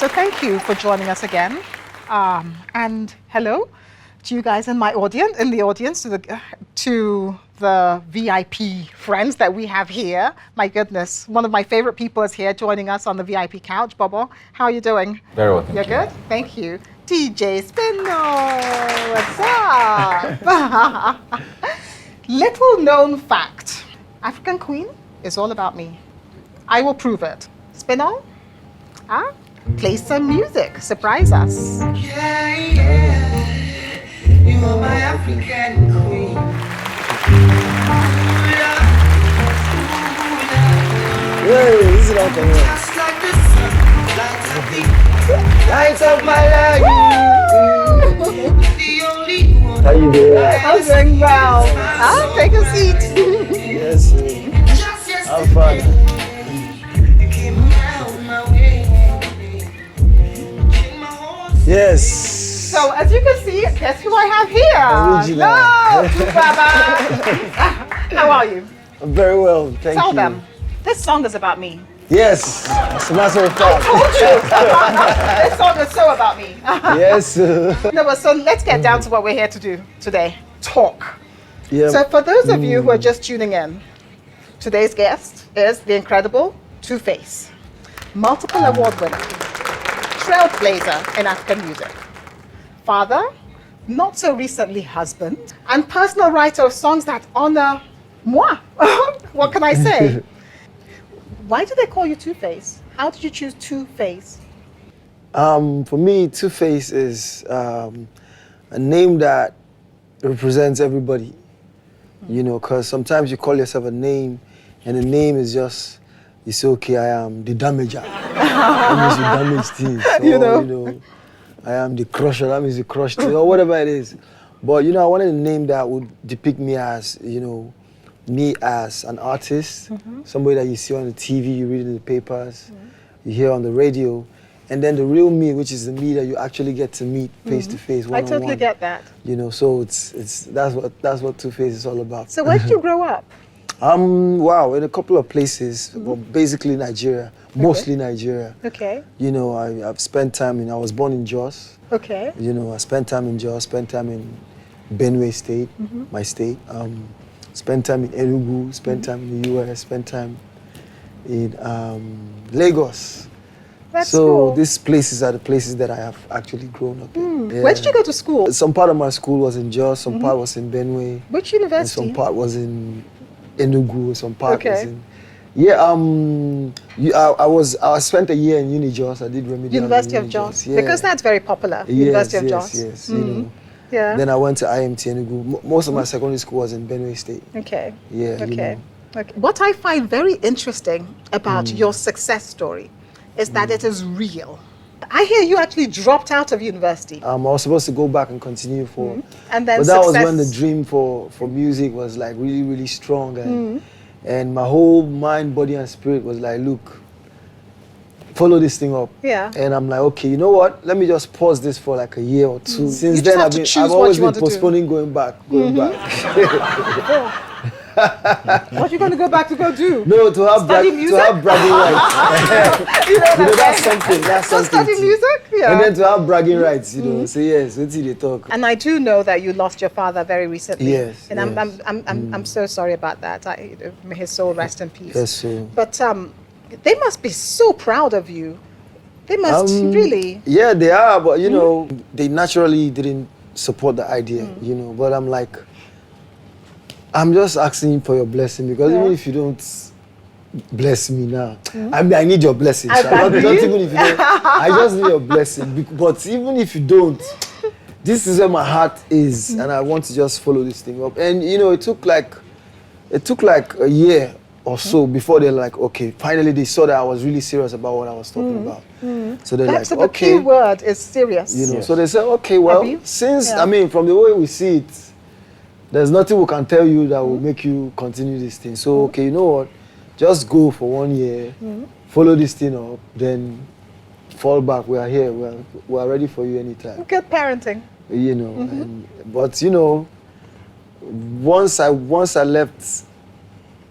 So thank you for joining us again. And hello to you guys in the audience, to the VIP friends that we have here. My goodness, one of my favorite people is here joining us on the VIP couch. Bobo, how are you doing? Very well, You're good? Thank you. DJ Spino, what's up? Little known fact, African Queen is all about me. I will prove it. Spino, play some music, surprise us. Yeah, yeah, you are my African queen. Hey, this is not the way. Just like the sun, lights up my life. The only one. How you doing? I'm doing well. Take a seat. Yes, Just yesterday, I'm fine. you came around my way. In my heart. Yes. So as you can see, guess who I have here? Original. No, Tubaba. How are you? I'm very well, thank you. Tell them. This song is about me. Yes, as a matter of fact. Told you. This song is so about me. Yes. No, but so let's get down to what we're here to do today. Talk. Yeah. So for those of you who are just tuning in, today's guest is the incredible TwoFace, multiple award winner, trailblazer in African music, father, not so recently husband, and personal writer of songs that honor moi. What can I say? Why do they call you TwoFace? How did you choose TwoFace? For me, TwoFace is a name that represents everybody. You know, because sometimes you call yourself a name, and the name is just, you say, okay, I am the damager. That means you damage things. You know? Or, you know, I am the crusher, that means you crush things, or whatever it is. But, you know, I wanted a name that would depict me as, you know, me as an artist, somebody that you see on the TV, you read in the papers, you hear on the radio, and then the real me, which is the me that you actually get to meet face to face, I one on totally one. get that. You know, so that's what TwoFace is all about. So where did you grow up? Wow, in a couple of places, well, basically Nigeria, mostly Nigeria. Okay. You know, I've spent time I was born in Jos. Okay. You know, I spent time in Jos, spent time in Benue State, my state. Spent time in Enugu, spent time in the US, spent time in Lagos. That's so cool. these places are the places that I have actually grown up in. Yeah. Where did you go to school? Some part of my school was in Jos, some part was in Benue. Which And university? some part was in Enugu, some part was Okay. in... Yeah, I spent a year in Uni-Jos. I did remedial University in of Jos. Uni-Jos, yeah. Because that's very popular. Yes, University of yes, Jos. yes, you know. Yeah. Then I went to IMT Enugu. Most of my secondary school was in Benue State. Okay. Yeah, you Okay. know. Okay. What I find very interesting about your success story is that it is real. I hear you actually dropped out of university. I was supposed to go back and continue for... And then But that was success. when the dream for music was like really, really strong. And my whole mind, body and spirit was like, look, follow this thing up. Yeah. And I'm like, okay, you know what? Let me just pause this for like a year or two. Since just then, have to choose I've what always you been want to do. postponing going back. What are you going to go back to go do? No, to have Study music? bragging rights. You know, You know, that's something. That's So something. study music? Yeah. And then to have bragging rights, you know, say yes, wait till they talk. And I do know that you lost your father very recently. Yes, And yes. I'm so sorry about that. May his soul rest in peace. Yes, so. But they must be so proud of you. They must really. Yeah, they are, but you know, they naturally didn't support the idea, you know. But I'm like, I'm just asking for your blessing because even if you don't bless me now, I mean, I need your blessing. So not even if you don't, I just need your blessing. But even if you don't, this is where my heart is, and I want to just follow this thing up. And you know, it took like a year or so before they're like, okay, finally they saw that I was really serious about what I was talking about. So they're Perhaps like, the okay, key word is serious. you know. So they said, okay, well, Abi? since Yeah. I mean, from the way we see it, there's nothing we can tell you that will make you continue this thing. So okay, you know what? Just go for 1 year, follow this thing up, then fall back. We are here. We are ready for you anytime. Good parenting. You know. But you know, once I left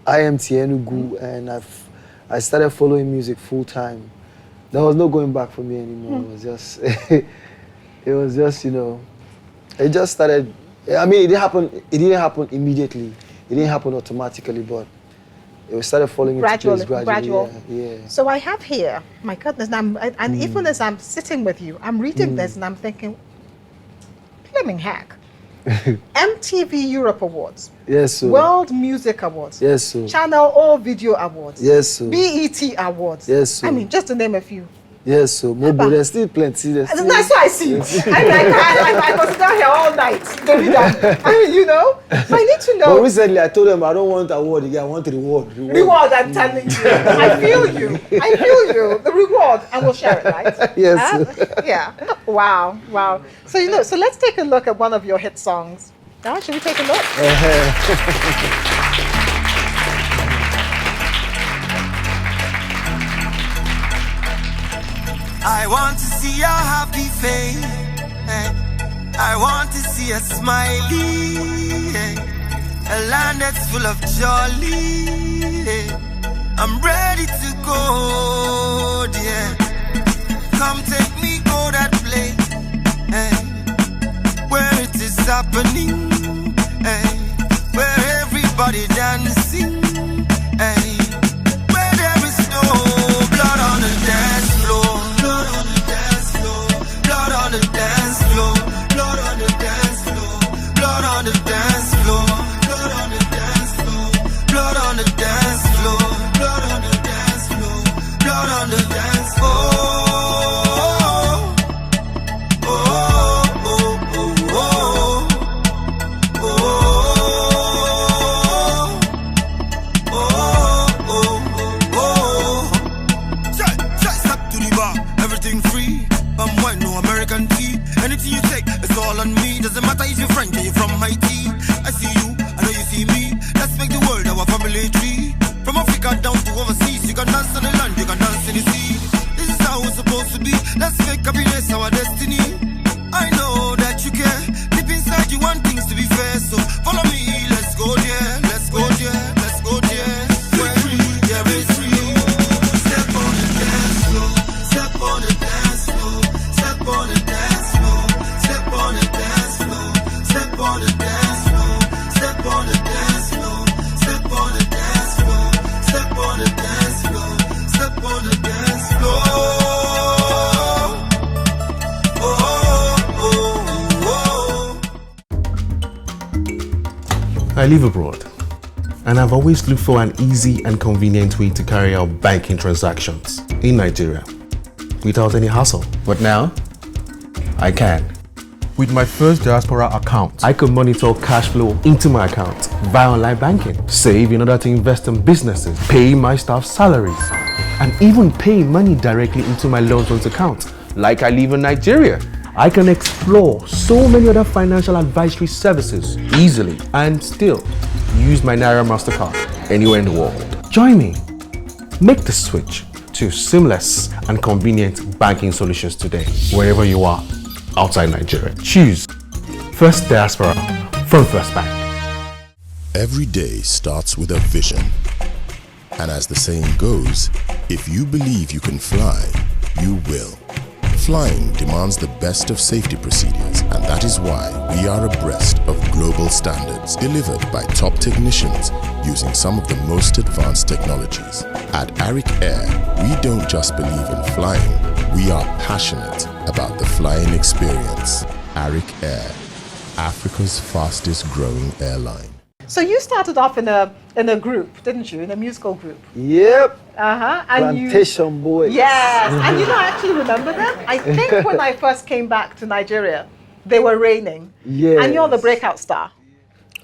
IMT Enugu and I started following music full time. there was no going back for me anymore. It was just, it was just, you know, it just started. I mean, it didn't happen immediately. It didn't happen automatically, but it started falling into place gradually. Yeah. So I have here, my goodness, and even as I'm sitting with you, I'm reading this and I'm thinking, Fleming Hack. MTV Europe Awards. Yes, sir. World Music Awards. Yes, sir. Channel All Video Awards. Yes, sir. BET Awards. Yes, sir. I mean, just to name a few. Yes, so Mobo, there's still plenty. That's what I see. I was down here all night. I mean, you know, so I need to know. But recently, I told them I don't want award again. I want reward. Reward, I'm telling you. I feel you. I feel you. The reward, and we'll share it, right? Yes. Yeah. Wow. Wow. So you know, so let's take a look at one of your hit songs. Now, should we take a look? I want to see your happy face. I want to see a smiley. A land that's full of jolly. I'm ready to go, dear. Come take me go that place where it is happening, where everybody dancing, where there is no blood on the dance floor. Blood on the dance floor, blood on the dance floor, blood on the dance floor, blood on the dance floor, blood on the dance floor, blood on the dance floor, blood on the dance floor, blood on the dance floor. On me, doesn't matter if you're French or you're from Haiti. I see you, I know you see me. Let's make the world our family tree. From Africa down to overseas, you can dance on the land, you can dance in the sea. This is how it's supposed to be. Let's make happiness our destiny. I know that you care. Deep inside you want things to be fair, so follow me. Let's go there, let's go there, let's go there. Where there is free. Step on the dance floor, step on the dance floor, step on the dance floor. Step on the dance floor, step on the dance floor, step on the dance floor, step on the dance floor, step on the dance floor, step on the dance floor. I live abroad, and I've always looked for an easy and convenient way to carry out banking transactions in Nigeria without any hassle. But now, I can. With my first diaspora account, I could monitor cash flow into my account via online banking, save in order to invest in businesses, pay my staff salaries, and even pay money directly into my loans account, like I live in Nigeria. I can explore so many other financial advisory services easily and still use my Naira MasterCard anywhere in the world. Join me. Make the switch to seamless and convenient banking solutions today, wherever you are outside Nigeria. Choose First Diaspora from First Bank. Every day starts with a vision. And as the saying goes, if you believe you can fly, you will. Flying demands the best of safety procedures, and that is why we are abreast of global standards delivered by top technicians using some of the most advanced technologies. At Arik Air, we don't just believe in flying, we are passionate about the flying experience. Arik Air, Africa's fastest growing airline. So you started off in a group, didn't you? In a musical group. Yep. And Plantation Boys. Yes. And you know, I actually remember them. I think when I first came back to Nigeria, they were reigning. Yes. And you're the breakout star.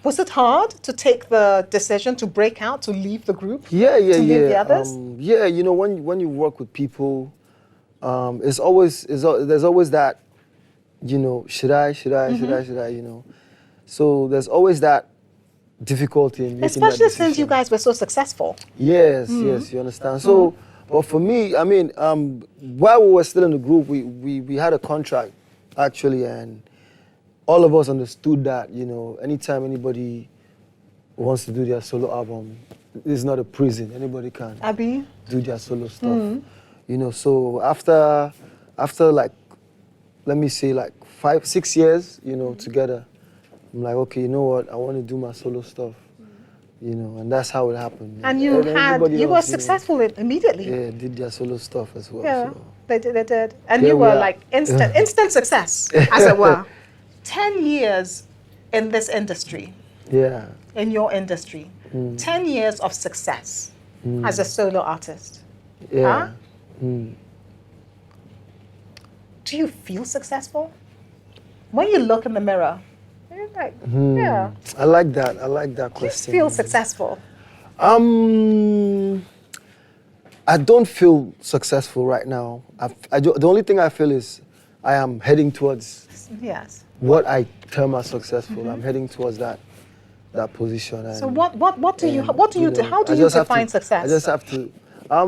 Was it hard to take the decision to break out, to leave the group? Yeah. To leave the others? You know, when you work with people, there's always that, you know, should I, you know. So there's always that difficulty in making Especially that since you guys were so successful. Yes, you understand. So, but for me, I mean, while we were still in the group, we had a contract actually, and all of us understood that, you know, anytime anybody wants to do their solo album, it's not a prison. Anybody can do their solo stuff. You know, so after like, let me say like 5-6 years, you know, together, I'm like, okay, you know what? I want to do my solo stuff. You know, and that's how it happened. And you were successful immediately. Yeah, did their solo stuff as well. Yeah, so. they did. And you were like instant success, as it were. 10 years in this industry. Yeah. In your industry. 10 years of success as a solo artist. Yeah. Huh? Do you feel successful? When you look in the mirror, you're like, yeah. I like that question. Do you feel successful? I don't feel successful right now. The only thing I feel is I am heading towards what I term as successful. I'm heading towards that position. And, so what do you how do you define success? I just have to.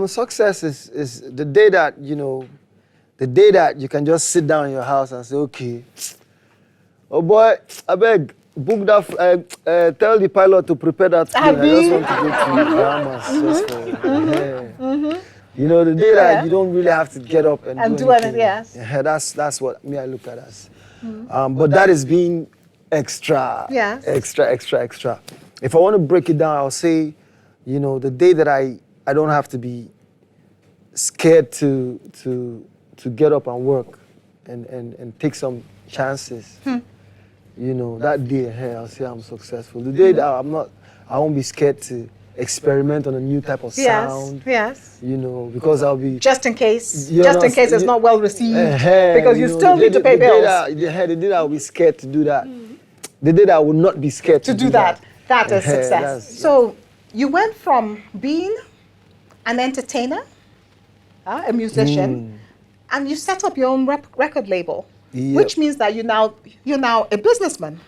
Success is the day that you can just sit down in your house and say, okay, oh boy, I beg, book that. Tell the pilot to prepare that plane. I just want to go to Bahamas just for. You know, the day that you don't really have to get up and do anything. Yes. Yeah, that's what me I look at as. But that is being extra. Yes. Extra. If I want to break it down, I'll say, you know, the day that I don't have to be scared to get up and work and take some chances. You know, that day I'll say I'm successful. The day that I won't be scared to experiment on a new type of sound. Yes. You know, because I'll be just in case it's not well received, because you still need to pay bills. The day that I'll be scared to do that. The day that I will not be scared to do that. That is success. So you went from being an entertainer, a musician, and you set up your own record label, which means that you're now a businessman.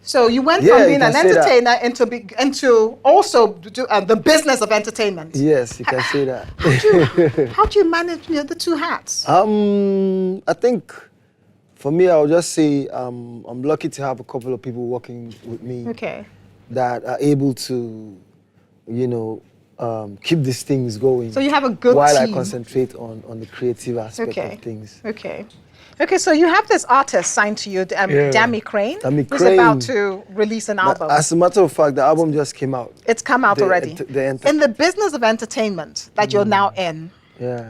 So you went from being an entertainer into also the business of entertainment. Yes, you can say that. How do you manage the two hats? I think for me, I'll just say I'm lucky to have a couple of people working with me that are able to, you know, keep these things going. So you have a good while team. I concentrate on the creative aspect of things. Okay, so you have this artist signed to you, Dami Crane, who's about to release an album. As a matter of fact, the album just came out. It's come out already. In the business of entertainment that you're now in,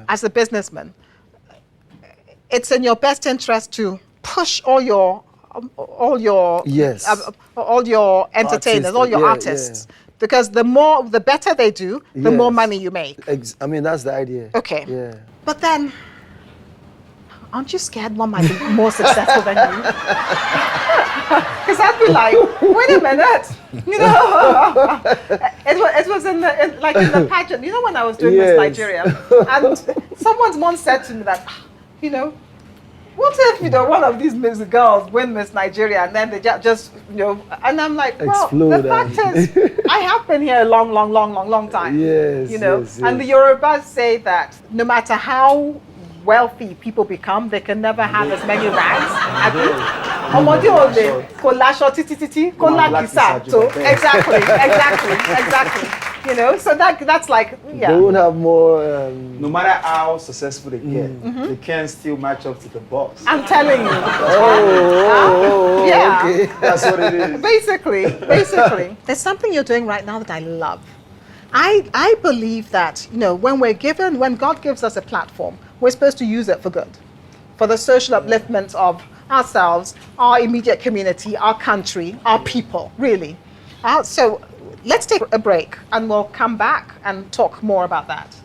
as a businessman, it's in your best interest to push all your entertainers, all your artists. Because the better they do, the more money you make. I mean, that's the idea. Okay. Yeah. But then, aren't you scared one might be more successful than you? Because I'd be like, wait a minute, you know. It was in the pageant. You know, when I was doing Miss Nigeria, and someone once said to me that, you know, what if one of these music girls win Miss Nigeria and then they just and I'm like, well, the fact is, I have been here a long time. Yes. And the Yorubas say that no matter how wealthy people become, they can never have as many rags. Exactly. You know, so that's like, They won't have more. No matter how successful they get, they can't still match up to the boss. I'm telling you. Okay. That's what it is. Basically. There's something you're doing right now that I love. I believe that, when God gives us a platform, we're supposed to use it for good, for the social upliftment of ourselves, our immediate community, our country, our people, really. So let's take a break and we'll come back and talk more about that.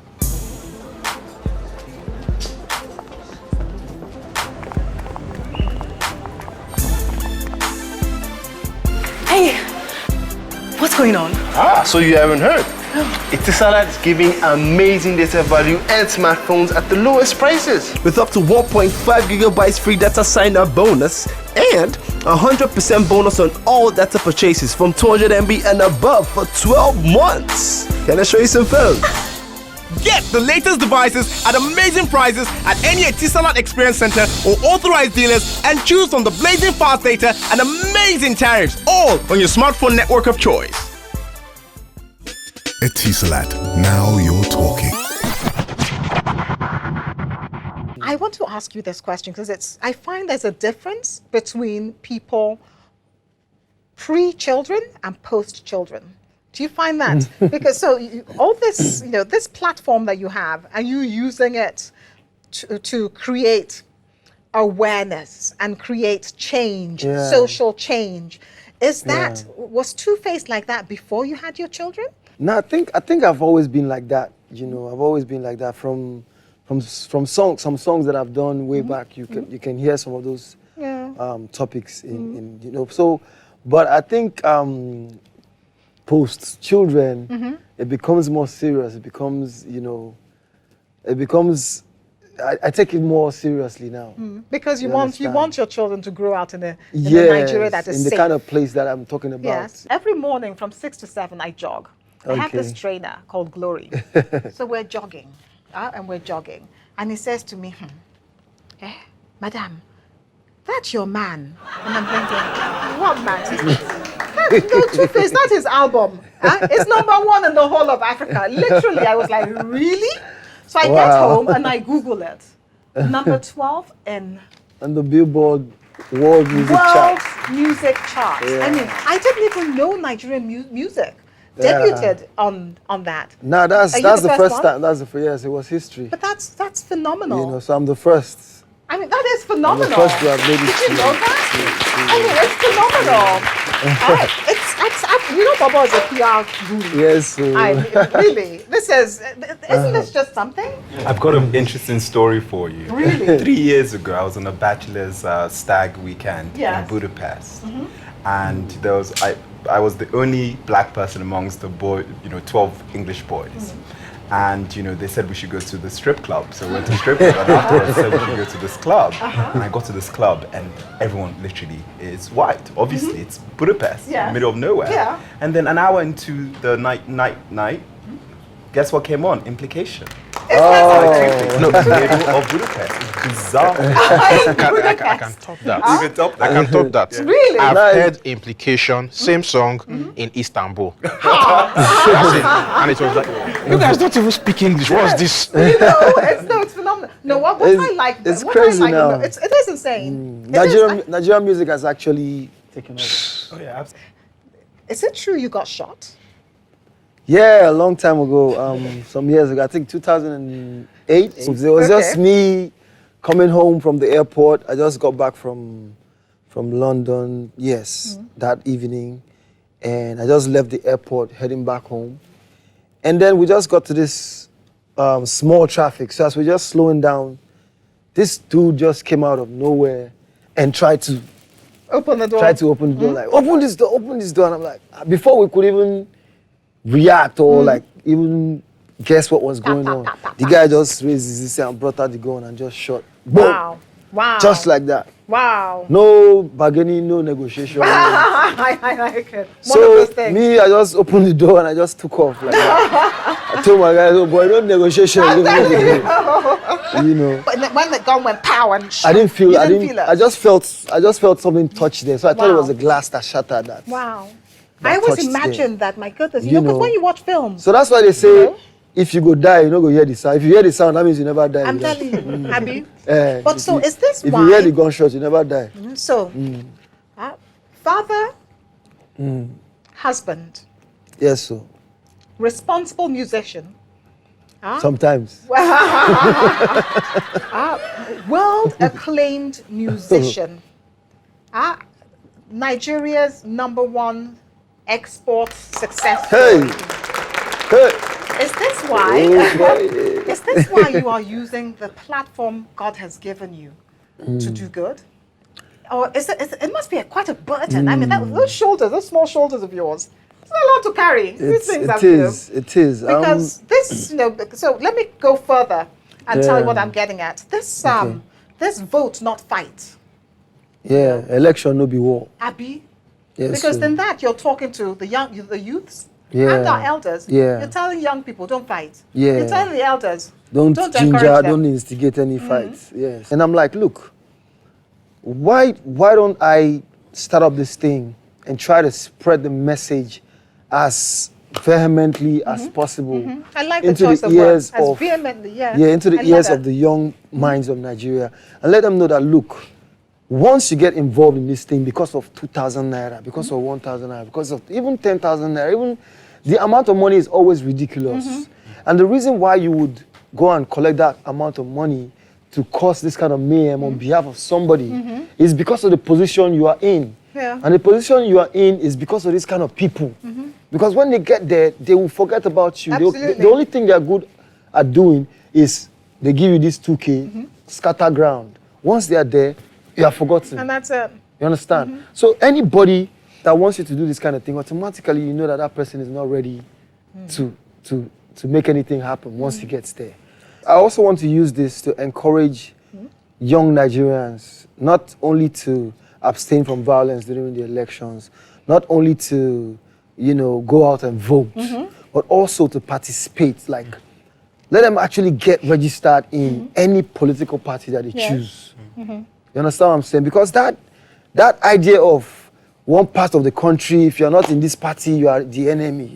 Hey, what's going on? So you haven't heard? Etisalat is giving amazing data value and smartphones at the lowest prices. With up to 1.5 gigabytes free data sign-up bonus and 100% bonus on all data purchases from 200 MB and above for 12 months. Can I show you some phones? Get the latest devices at amazing prices at any Etisalat Experience Center or authorized dealers and choose from the blazing fast data and amazing tariffs, all on your smartphone network of choice. Etisalat, now you're talking. I want to ask you this question because I find there's a difference between people pre-children and post-children. Do you find that? Because all this, this platform that you have, and you using it to create awareness and create change, social change. Was TwoFace like that before you had your children? No, I think I've always been like that. I've always been like that from some songs that I've done way back. You can hear some of those topics in So, but I think post children, it becomes more serious. It becomes I take it more seriously now. Because you want your children to grow out in a Nigeria that is in the safe. kind of place that I'm talking about. Yes. Every morning from 6 to 7, I jog. I have this trainer called Glory. So we're jogging, and we're jogging. And he says to me, Madam, that's your man. And I'm thinking, what man? TwoFace, that's his album. It's #1 in the whole of Africa. Literally, I was like, really? So I get home and I Google it. Number 12 in the Billboard World Music Chart. I mean, I didn't even know Nigerian music debuted on that. No, that's the first time. That's the first. Yes, it was history. But that's phenomenal. So I'm the first. I mean, that is phenomenal. I'm the first to have made it. Did you know that? I mean, it's phenomenal. Baba is a PR guru. Yes. Really, isn't this just something? I've got an interesting story for you. Really? 3 years ago, I was on a bachelor's stag weekend in Budapest, and I was the only black person amongst the 12 English boys. And they said we should go to the strip club. So we went to the strip club, and afterwards said we should go to this club. And I got to this club, and everyone literally is white. Obviously, it's Budapest, middle of nowhere. Yeah. And then an hour into the night, guess what came on? Implication. No, middle of Budapest. Bizarre. I can top that. You can top that. I can top that. Really? I've heard Implication, same song in Istanbul. That's it. And it was like, you guys don't even speak English. What's this? It's phenomenal. No, what I like, it's crazy now. It is insane. Nigerian music has actually taken over. Oh yeah, absolutely. Is it true you got shot? Yeah, a long time ago, some years ago, I think 2008. It was just me coming home from the airport. I just got back from London, that evening. And I just left the airport, heading back home. And then we just got to this small traffic. So as we're just slowing down, this dude just came out of nowhere and tried to open the door. Like, open this door. And I'm like, before we could even react or like even guess what was going on, the guy just raised his hand and brought out the gun and just shot. Boom. Wow. Just like that. Wow. No bargaining, no negotiation. I like it. So me, I just opened the door and I just took off like that. I told my guys, oh boy, no negotiation. But when the gun went pow and shot, I didn't feel it. I just felt something touch there. So I thought it was a glass that shattered that. Wow. I always imagine that, my goodness, because when you watch films. So that's why they say, if you go die, you don't go hear the sound. If you hear the sound, that means you never die. I'm telling you, Abi. But so is this why? If you hear the gunshot, you never die. So, father, husband. Yes, sir. Responsible musician. Sometimes. World acclaimed musician. Nigeria's #1 export success story. Hey. Is this why? Is this why you are using the platform God has given you to do good? Or it must be quite a burden. I mean, those small shoulders of yours, it's not a lot to carry. It is. Because this, so let me go further and tell you what I'm getting at. This vote, not fight. Yeah, election no be war. Abi? Yes, because then that you're talking to the youths and our elders. Yeah. You're telling young people, don't fight. Yeah. You're telling the elders, don't encourage them. don't instigate any fights. Yes. And I'm like, look, why don't I start up this thing and try to spread the message as vehemently as possible I like the into choice the of ears words. As of vehemently, yeah. into the ears of the young minds of Nigeria, and let them know that, look, once you get involved in this thing because of 2,000 naira, because of 1,000 naira, because of even 10,000 naira, even the amount of money is always ridiculous. And the reason why you would go and collect that amount of money to cause this kind of mayhem on behalf of somebody is because of the position you are in. Yeah. And the position you are in is because of this kind of people. Because when they get there, they will forget about you. The only thing they are good at doing is they give you this 2K, scatter ground. Once they are there, you are forgotten. And that's it. You understand? So anybody that wants you to do this kind of thing, automatically you know that that person is not ready to make anything happen once he gets there. I also want to use this to encourage young Nigerians not only to abstain from violence during the elections, not only to, go out and vote, but also to participate. Like, let them actually get registered in any political party that they choose. You understand what I'm saying? Because that idea of one part of the country, if you're not in this party, you are the enemy.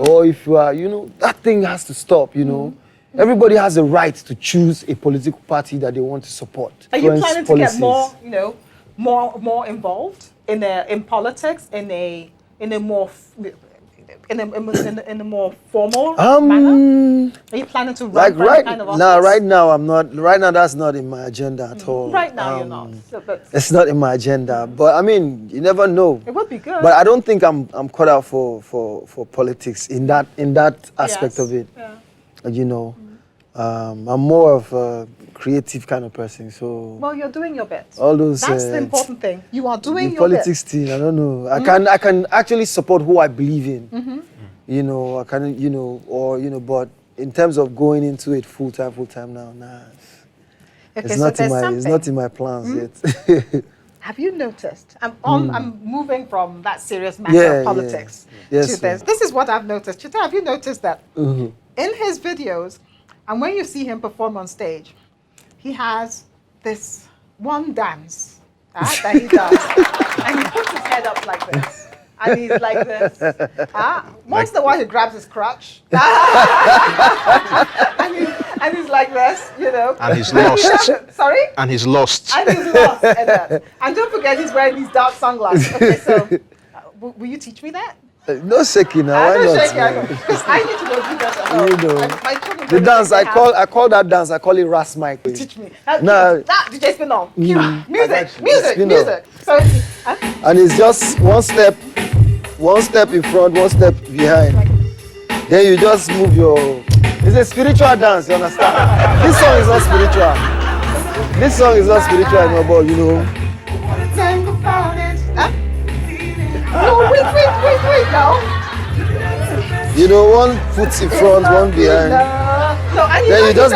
Or if you are, that thing has to stop, Everybody has a right to choose a political party that they want to support. Are you planning to get more, more involved in politics in a more formal manner? Are you planning to run for any kind of office? No, right now I'm not. Right now that's not in my agenda at all. Right now you're not. So, it's not in my agenda. But I mean, you never know. It would be good. But I don't think I'm cut out for politics in that aspect of it. Yeah. I'm more of a creative kind of person. So well, you're doing your bit. All those. That's the important thing. You are doing your politics bit. thing. I don't know. I can actually support who I believe in. I can. But in terms of going into it full time now, nah. Okay, it's not in my plans yet. Have you noticed? I'm moving from that serious matter of politics to this. This is what I've noticed. Chita, have you noticed that in his videos, and when you see him perform on stage, he has this one dance that he does, and he puts his head up like this, and he's like this. Once in a while, he grabs his crotch, and he's like this, And he's lost. Sorry? And he's lost. And he's lost. And don't forget, he's wearing these dark sunglasses. Okay, so will you teach me that? No shaking now. No shaking. I need to go do that at home. The dance, I call that dance, I call it Ras Mike. Teach me. DJ spin on. Music. So, and it's just one step in front, one step behind. Then you just move your... It's a spiritual dance, you understand? This song is not spiritual. This song is not spiritual anymore, No, wait, no. One foot in front, one behind. Then you just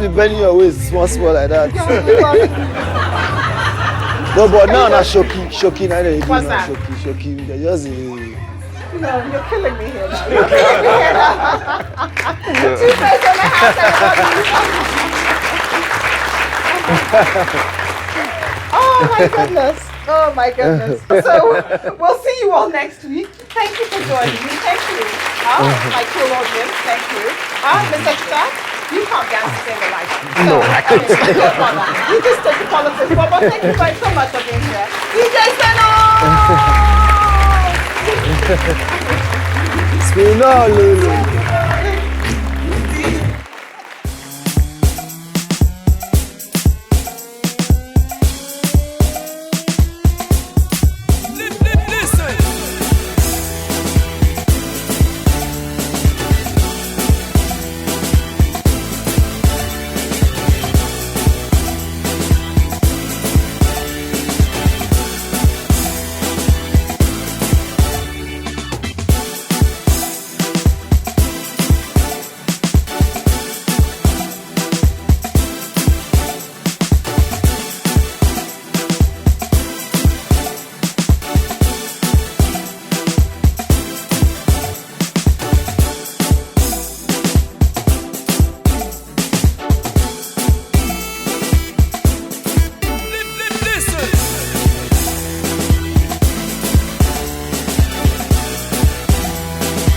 be bending your waist small like that. No, but now na shoki na dey do na shoki. They just No, you're killing me here now. TwoFace on the house. Oh my goodness. So we'll see you all next week. Thank you for joining me. Thank you. My cool audience, thank you. Mr. Chita, you can't dance to save a life. No, I couldn't. You just take the politics. But thank you guys so much for being here. DJ Spino! Spino, Lulu.